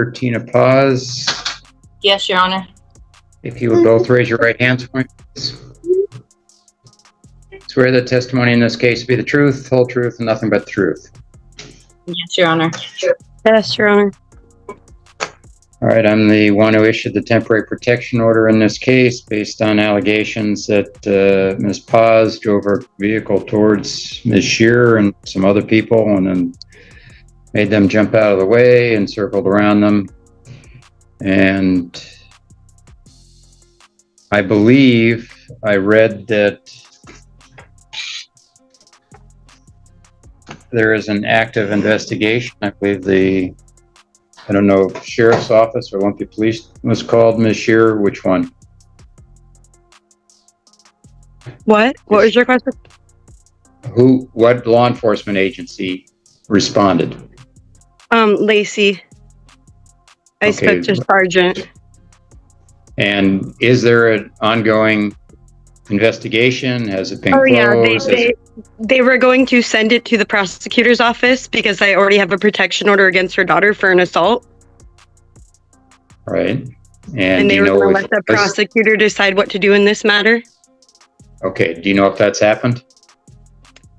Tina Paz. Yes, Your Honor. If you would both raise your right hands for me, please. Swear the testimony in this case to be the truth, whole truth, and nothing but the truth. Yes, Your Honor. Yes, Your Honor. All right, I'm the one who issued the temporary protection order in this case based on allegations that Ms. Paz drove her vehicle towards Ms. Shearer and some other people and then made them jump out of the way and circled around them. And I believe I read that there is an active investigation. I believe I don't know if Sheriff's Office or Olympia Police was called, Ms. Shearer, which one? What? What was your question? What law enforcement agency responded? Lacey. I spoke to Sergeant. And is there an ongoing investigation? Has it been closed? Yeah, they were going to send it to the prosecutor's office because I already have a protection order against her daughter for an assault. Right. And they were going to let the prosecutor decide what to do in this matter. Okay. Do you know if that's happened?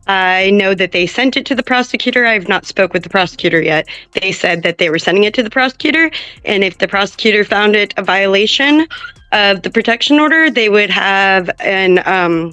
I know that they sent it to the prosecutor. I've not spoke with the prosecutor yet. They said that they were sending it to the prosecutor, and if the prosecutor found it a violation of the protection order, they would have a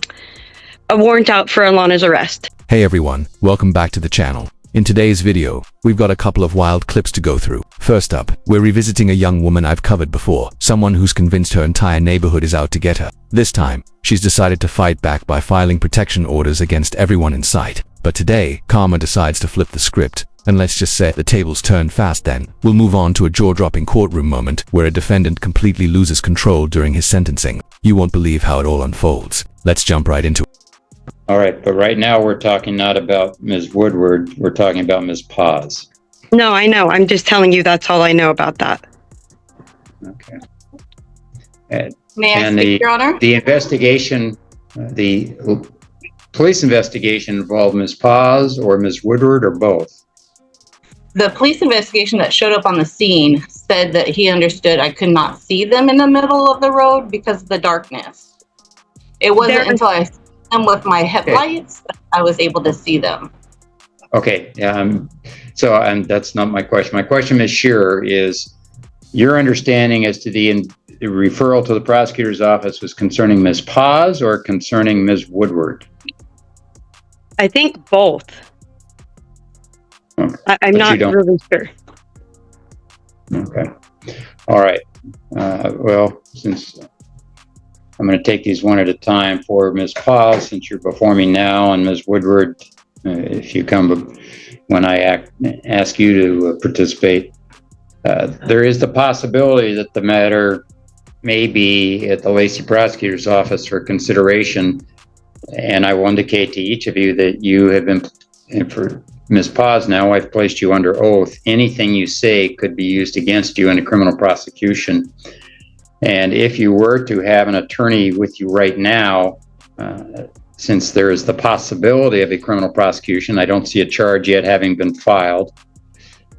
warrant out for Alana's arrest. Hey everyone, welcome back to the channel. In today's video, we've got a couple of wild clips to go through. First up, we're revisiting a young woman I've covered before, someone who's convinced her entire neighborhood is out to get her. This time, she's decided to fight back by filing protection orders against everyone in sight. But today, Karma decides to flip the script, and let's just say the tables turn fast then. We'll move on to a jaw-dropping courtroom moment where a defendant completely loses control during his sentencing. You won't believe how it all unfolds. Let's jump right into it. All right, but right now we're talking not about Ms. Woodward, we're talking about Ms. Paz. No, I know. I'm just telling you that's all I know about that. Okay. May I speak, Your Honor? The investigation, the police investigation involved Ms. Paz or Ms. Woodward or both? The police investigation that showed up on the scene said that he understood I could not see them in the middle of the road because of the darkness. It wasn't until I saw them with my headlights that I was able to see them. Okay, that's not my question. My question, Ms. Shearer, is your understanding as to the referral to the prosecutor's office was concerning Ms. Paz or concerning Ms. Woodward? I think both. Okay. I'm not really sure. Okay. All right. Well, since I'm going to take these one at a time for Ms. Paz, since you're before me now, and Ms. Woodward, if you come when I ask you to participate, there is the possibility that the matter may be at the Lacey prosecutor's office for consideration, and I will indicate to each of you that you have been, for Ms. Paz now, I've placed you under oath. Anything you say could be used against you in a criminal prosecution. And if you were to have an attorney with you right now, since there is the possibility of a criminal prosecution, I don't see a charge yet having been filed.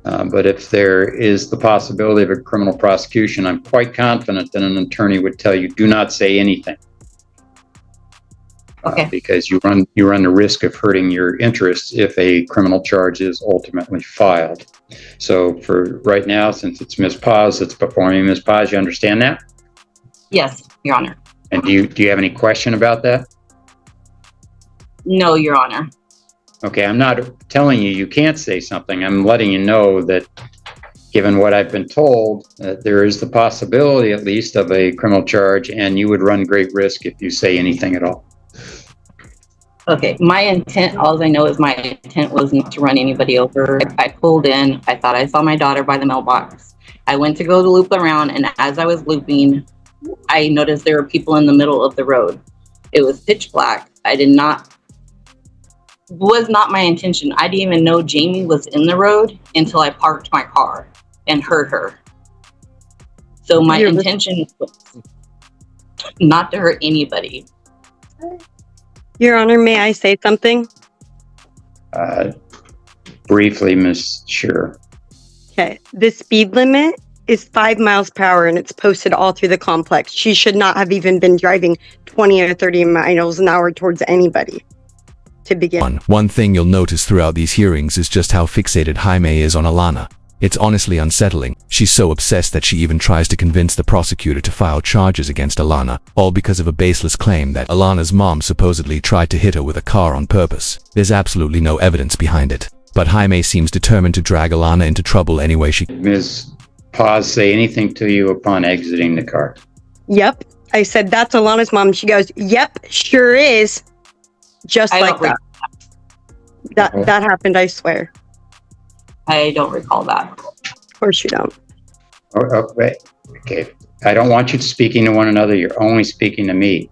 But if there is the possibility of a criminal prosecution, I'm quite confident that an attorney would tell you, do not say anything. Okay. Because you run the risk of hurting your interests if a criminal charge is ultimately filed. So for right now, since it's Ms. Paz that's before me, Ms. Paz, you understand that? Yes, Your Honor. And do you have any question about that? No, Your Honor. Okay, I'm not telling you can't say something. I'm letting you know that given what I've been told, there is the possibility at least of a criminal charge, and you would run great risk if you say anything at all. Okay, my intent, all I know is my intent was not to run anybody over. I pulled in, I thought I saw my daughter by the mailbox. I went to go to loop around, and as I was looping, I noticed there were people in the middle of the road. It was pitch black. Was not my intention. I didn't even know Jamie was in the road until I parked my car and heard her. So my intention was not to hurt anybody. Your Honor, may I say something? Briefly, Ms. Shearer. Okay. The speed limit is 5 miles per hour and it's posted all through the complex. She should not have even been driving 20 or 30 miles an hour towards anybody to begin. One thing you'll notice throughout these hearings is just how fixated Jaime is on Alana. It's honestly unsettling. She's so obsessed that she even tries to convince the prosecutor to file charges against Alana, all because of a baseless claim that Alana's mom supposedly tried to hit her with a car on purpose. There's absolutely no evidence behind it. But Jaime seems determined to drag Alana into trouble any way she can. Ms. Paz say anything to you upon exiting the car? Yep. I said, that's Alana's mom. She goes, yep, sure is. Just I like don't that. That happened, I swear. I don't recall that. Of course you don't. Okay. I don't want you speaking to one another. You're only speaking to me.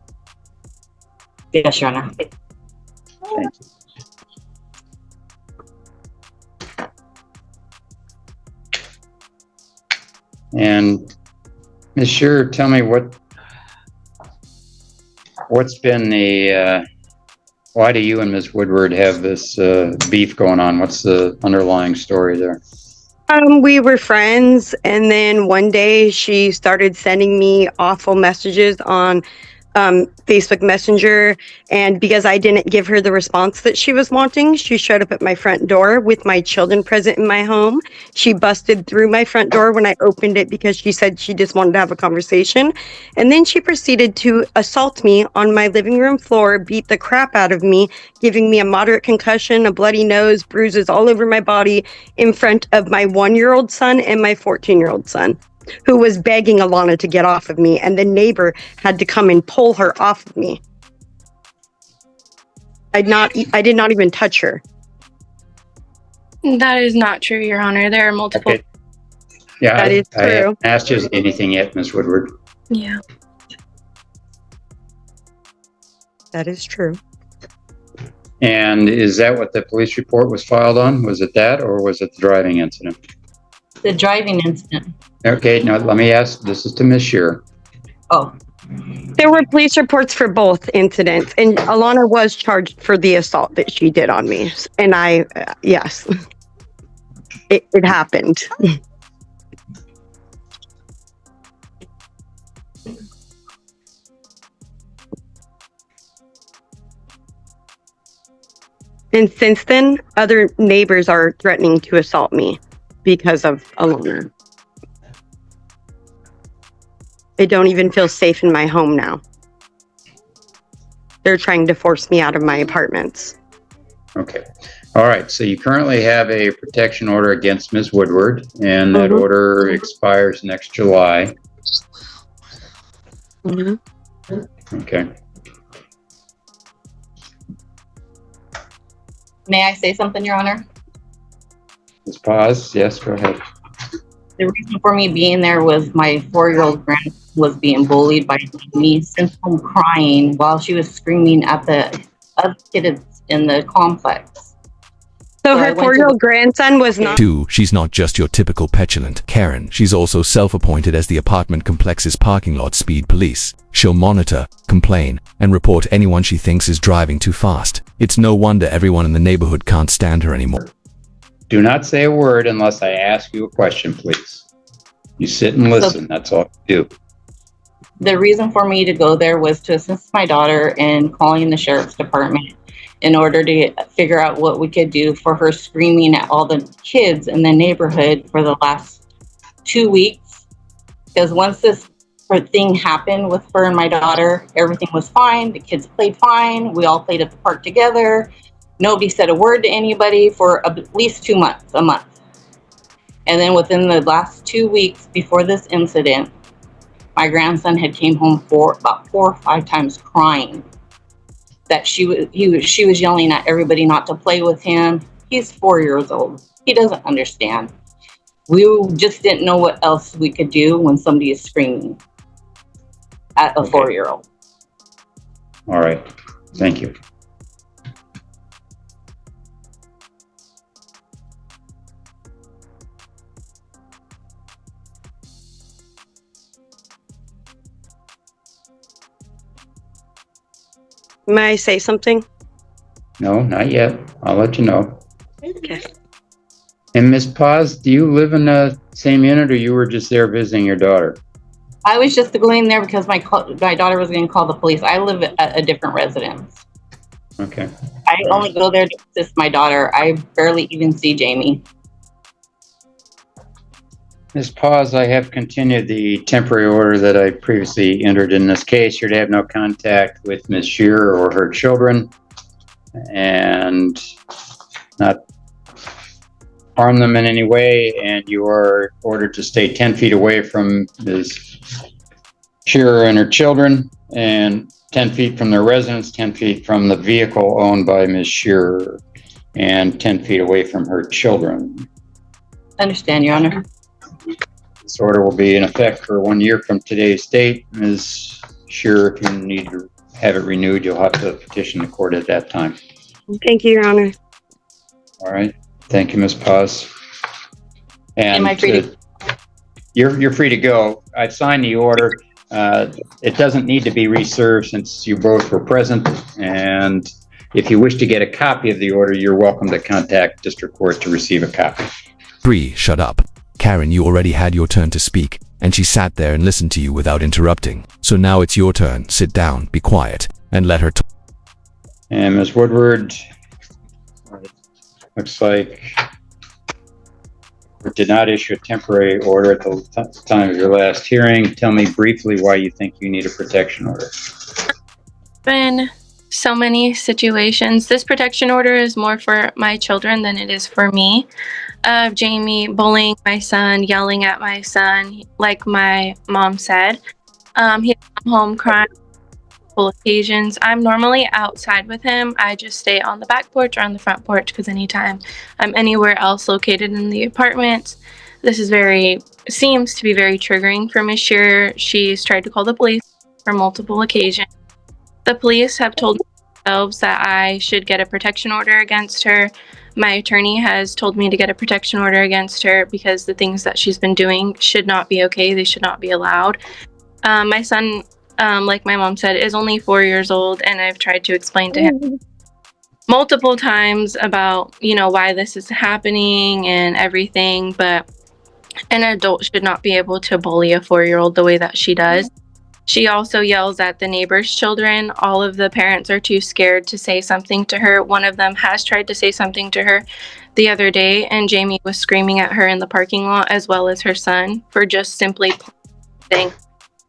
Yes, Your Honor. Thank you. And Ms. Scheer, tell me what's been the why do you and Ms. Woodward have this beef going on? What's the underlying story there? We were friends, and then one day she started sending me awful messages on Facebook Messenger, and because I didn't give her the response that she was wanting, she showed up at my front door with my children present in my home. She busted through my front door when I opened it because she said she just wanted to have a conversation, and then she proceeded to assault me on my living room floor, beat the crap out of me, giving me a moderate concussion, a bloody nose, bruises all over my body in front of my 1-year-old son and my 14-year-old son, who was begging Alana to get off of me, and the neighbor had to come and pull her off of me. I did not even touch her. That is not true, Your Honor. There are multiple. Okay. Yeah, That is I true. haven't asked you anything yet, Ms. Woodward. Yeah. That is true. And is that what the police report was filed on? Was it that, or was it the driving incident? The driving incident. Okay, now let me ask, this is to Ms. Scheer. Oh, There were police reports for both incidents, and Alana was charged for the assault that she did on me. And yes, it happened. And since then, other neighbors are threatening to assault me because of Alana. I don't even feel safe in my home now. They're trying to force me out of my apartments. Okay. All right. So you currently have a protection order against Ms. Woodward, and that order expires next July. Okay. may I say something, Your Honor? Ms. Paz, yes, go ahead. The reason for me being there was my 4-year-old grandson was being bullied by me, sent home crying while she was screaming at the other kids in the complex. So I her went to 4-year-old grandson was not. 2. She's not just your typical petulant Karen. She's also self-appointed as the apartment complex's parking lot speed police. She'll monitor, complain, and report anyone she thinks is driving too fast. It's no wonder everyone in the neighborhood can't stand her anymore. Do not say a word unless I ask you a question, please. You sit and listen. That's all you do. The reason for me to go there was to assist my daughter in calling the sheriff's department in order to figure out what we could do for her screaming at all the kids in the neighborhood for the last 2 weeks. Because once this thing happened with her and my daughter, everything was fine. The kids played fine. We all played at the park together. Nobody said a word to anybody for at least 2 months, a month. And then within the last 2 weeks before this incident, my grandson had came home about 4 or 5 times crying that she was yelling at everybody not to play with him. He's 4 years old. He doesn't understand. We just didn't know what else we could do when somebody is screaming at a 4-year-old. All right. Thank you. May I say something? No, not yet. I'll let you know. Okay. And Ms. Paz, do you live in the same unit, or you were just there visiting your daughter? I was just going there because my daughter was going to call the police. I live at a different residence. Okay. I only go there to assist my daughter. I barely even see Jamie. Ms. Paz, I have continued the temporary order that I previously entered in this case. You're to have no contact with Ms. Shearer or her children, and not harm them in any way, and you are ordered to stay 10 feet away from Ms. Shearer and her children, and 10 feet from their residence, 10 feet from the vehicle owned by Ms. Shearer, and 10 feet away from her children. Understand, Your Honor. This order will be in effect for 1 year from today's date. Ms. Shearer, if you need to have it renewed, you'll have to petition the court at that time. Thank you, Your Honor. All right. Thank you, Ms. Paz. And Am I free to? You're free to go. I've signed the order. It doesn't need to be reserved since you both were present. And if you wish to get a copy of the order, you're welcome to contact district court to receive a copy. 3. Shut up. Karen, you already had your turn to speak, and she sat there and listened to you without interrupting. So now it's your turn. Sit down, be quiet, and let her talk. And Ms. Woodward, looks like we did not issue a temporary order at the time of your last hearing. Tell me briefly why you think you need a protection order. Been so many situations. This protection order is more for my children than it is for me. Of Jamie bullying my son, yelling at my son, like my mom said. He come home crying on occasions. I'm normally outside with him. I just stay on the back porch or on the front porch because anytime I'm anywhere else located in the apartment, this is seems to be very triggering for Ms. Shearer. She's tried to call the police for multiple occasions. The police have told themselves that I should get a protection order against her. My attorney has told me to get a protection order against her because the things that she's been doing should not be okay. They should not be allowed. My son, like my mom said, is only 4 years old, and I've tried to explain to him multiple times about, why this is happening and everything, but an adult should not be able to bully a 4-year-old the way that she does. She also yells at the neighbors' children. All of the parents are too scared to say something to her. One of them has tried to say something to her the other day, and Jamie was screaming at her in the parking lot, as well as her son, for just simply saying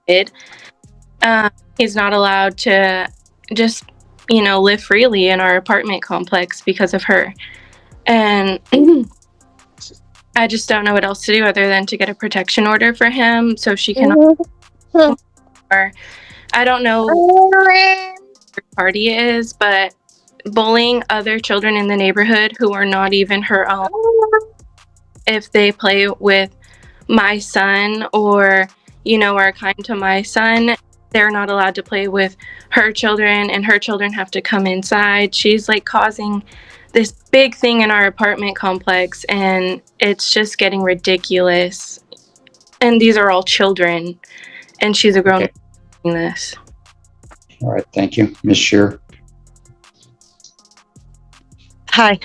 it. He's not allowed to just, live freely in our apartment complex because of her. And I just don't know what else to do other than to get a protection order for him so she can... Or I don't know what party it is, but bullying other children in the neighborhood who are not even her own, if they play with my son or, are kind to my son, they're not allowed to play with her children, and her children have to come inside. She's causing this big thing in our apartment complex, and it's just getting ridiculous. And these are all children. And she's a grown up doing this. All right, thank you. Ms. Shearer. Hi.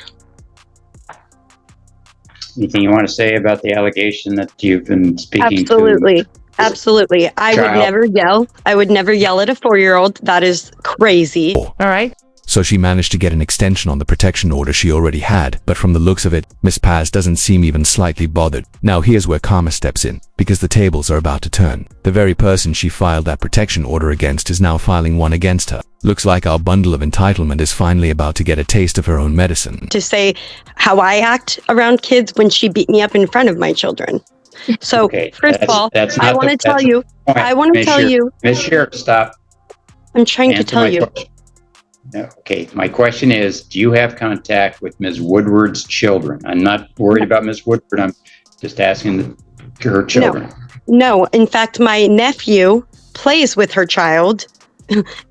Anything you want to say about the allegation that you've been speaking Absolutely. to? Absolutely. I would never yell. I would never yell at a 4-year-old. That is crazy. All right. So she managed to get an extension on the protection order she already had, but from the looks of it, Miss Paz doesn't seem even slightly bothered. Now here's where karma steps in, because the tables are about to turn. The very person she filed that protection order against is now filing one against her. Looks like our bundle of entitlement is finally about to get a taste of her own medicine. To say how I act around kids when she beat me up in front of my children. So, first of all, I want to tell you, Ms. Shearer, stop. I'm trying to tell you. Okay, my question is, do you have contact with Ms. Woodward's children? I'm not worried about Ms. Woodward. I'm just asking her children. No, in fact, my nephew plays with her child,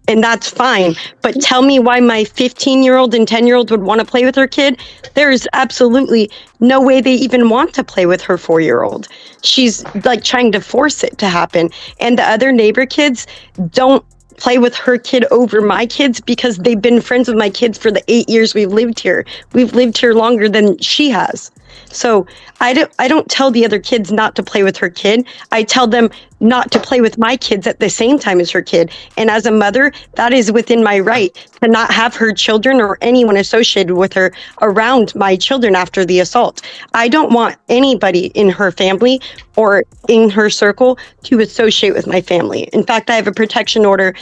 and that's fine. But tell me why my 15-year-old and 10-year-old would want to play with her kid. There's absolutely no way they even want to play with her 4-year-old. She's trying to force it to happen. And the other neighbor kids don't play with her kid over my kids because they've been friends with my kids for the 8 years we've lived here. We've lived here longer than she has. So I don't tell the other kids not to play with her kid. I tell them not to play with my kids at the same time as her kid. And as a mother, that is within my right to not have her children or anyone associated with her around my children after the assault. I don't want anybody in her family or in her circle to associate with my family. In fact, I have a protection order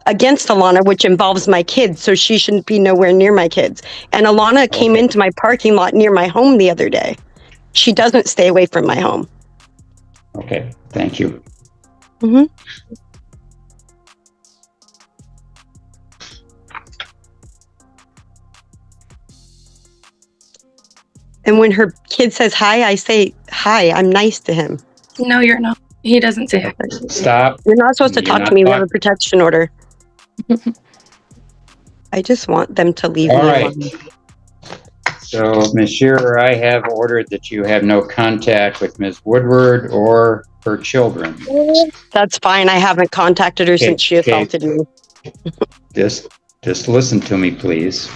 against Alana, which involves my kids, so she shouldn't be nowhere near my kids. And Alana came into my parking lot near my home the other day. She doesn't stay away from my home. Okay, thank you. Mm-hmm. And when her kid says hi, I say hi. I'm nice to him. No, you're not. He doesn't say hi. Stop. You're not supposed to You're talk to not me. We have a talking. protection order. I just want them to leave All me right. alone. So, Ms. Shearer, I have ordered that you have no contact with Ms. Woodward or her children. That's fine. I haven't contacted her Okay, since she okay. assaulted me. Just listen to me, please.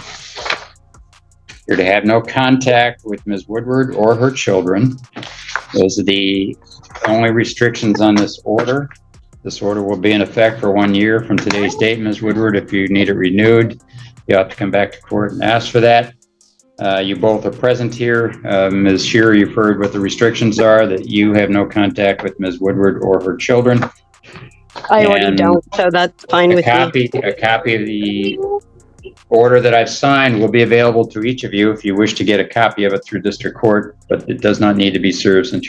You're to have no contact with Ms. Woodward or her children. Those are the only restrictions on this order. This order will be in effect for 1 year from today's date, Ms. Woodward. If you need it renewed, you have to come back to court and ask for that. You both are present here. Ms. Shearer, you've heard what the restrictions are, that you have no contact with Ms. Woodward or her children. I already And don't, so that's fine with me. A copy of the order that I've signed will be available to each of you if you wish to get a copy of it through district court, but it does not need to be served since